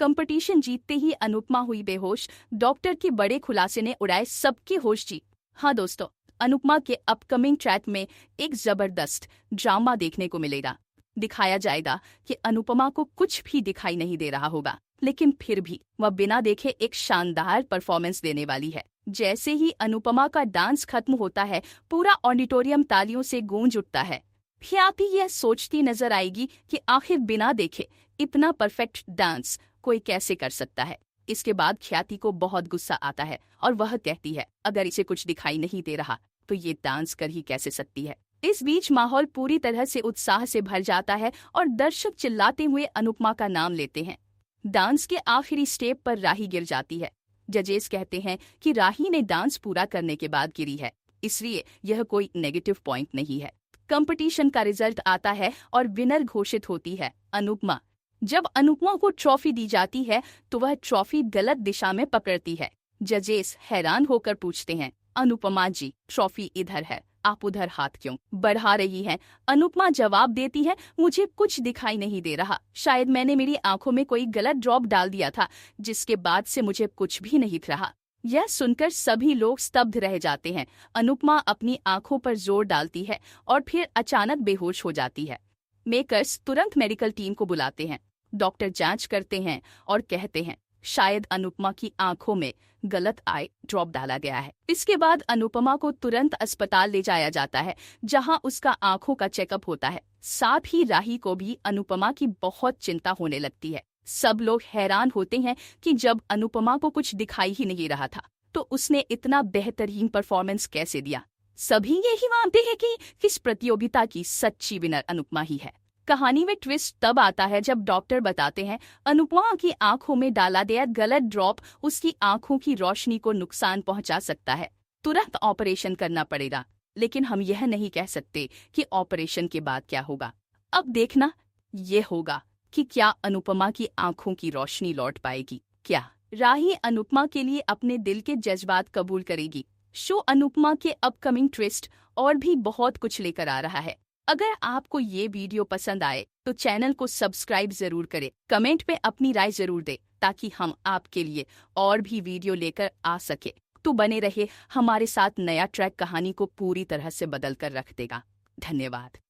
Competition जीतते ही अनुपमा हुई बेहोश। डॉक्टर के बड़े खुलासे ने उड़ाए सबकी होश जी। हाँ दोस्तों, अनुपमा के अपकमिंग ट्रैक में एक जबरदस्त ड्रामा देखने को मिलेगा। दिखाया जाएगा कि अनुपमा को कुछ भी दिखाई नहीं दे रहा होगा, लेकिन फिर भी वह बिना देखे एक शानदार परफॉर्मेंस देने वाली है। जैसे ही अनुपमा का डांस खत्म होता है, पूरा ऑडिटोरियम तालियों से गूंज उठता है। ख्याति यह सोचती नजर आएगी कि आखिर बिना देखे इतना परफेक्ट डांस कोई कैसे कर सकता है। इसके बाद ख्याति को बहुत गुस्सा आता है और वह कहती है, अगर इसे कुछ दिखाई नहीं दे रहा तो ये डांस कर ही कैसे सकती है। इस बीच माहौल पूरी तरह से उत्साह से भर जाता है और दर्शक चिल्लाते हुए अनुपमा का नाम लेते हैं। डांस के आखिरी स्टेप पर राही गिर जाती है। जजेस कहते हैं कि राही ने डांस पूरा करने के बाद गिरी है, इसलिए यह कोई नेगेटिव पॉइंट नहीं है। कंपटीशन का रिजल्ट आता है और विनर घोषित होती है अनुपमा। जब अनुपमा को ट्रॉफी दी जाती है तो वह ट्रॉफी गलत दिशा में पकड़ती है। जजेस हैरान होकर पूछते हैं, अनुपमा जी, ट्रॉफी इधर है, आप उधर हाथ क्यों बढ़ा रही हैं? अनुपमा जवाब देती है, मुझे कुछ दिखाई नहीं दे रहा, शायद मैंने मेरी आंखों में कोई गलत ड्रॉप डाल दिया था, जिसके बाद से मुझे कुछ भी नहीं दिख रहा। यह सुनकर सभी लोग स्तब्ध रह जाते हैं। अनुपमा अपनी आंखों पर जोर डालती है और फिर अचानक बेहोश हो जाती है। मेकर्स तुरंत मेडिकल टीम को बुलाते हैं। डॉक्टर जांच करते हैं और कहते हैं, शायद अनुपमा की आंखों में गलत आई ड्रॉप डाला गया है। इसके बाद अनुपमा को तुरंत अस्पताल ले जाया जाता है, जहां उसका आंखों का चेकअप होता है। साथ ही राही को भी अनुपमा की बहुत चिंता होने लगती है। सब लोग हैरान होते हैं कि जब अनुपमा को कुछ दिखाई ही नहीं रहा था तो उसने इतना बेहतरीन परफॉर्मेंस कैसे दिया। सभी यही मानते हैं कि इस प्रतियोगिता की सच्ची विनर अनुपमा ही है। कहानी में ट्विस्ट तब आता है जब डॉक्टर बताते हैं, अनुपमा की आंखों में डाला गया गलत ड्रॉप उसकी आंखों की रोशनी को नुकसान पहुंचा सकता है, तुरंत ऑपरेशन करना पड़ेगा। लेकिन हम यह नहीं कह सकते कि ऑपरेशन के बाद क्या होगा। अब देखना ये होगा कि क्या अनुपमा की आंखों की रोशनी लौट पाएगी। क्या राही अनुपमा के लिए अपने दिल के जज्बात कबूल करेगी। शो अनुपमा के अपकमिंग ट्विस्ट और भी बहुत कुछ लेकर आ रहा है। अगर आपको ये वीडियो पसंद आए तो चैनल को सब्सक्राइब जरूर करें, कमेंट में अपनी राय जरूर दें ताकि हम आपके लिए और भी वीडियो लेकर आ सके। तो बने रहे हमारे साथ, नया ट्रैक कहानी को पूरी तरह से बदल कर रख देगा। धन्यवाद।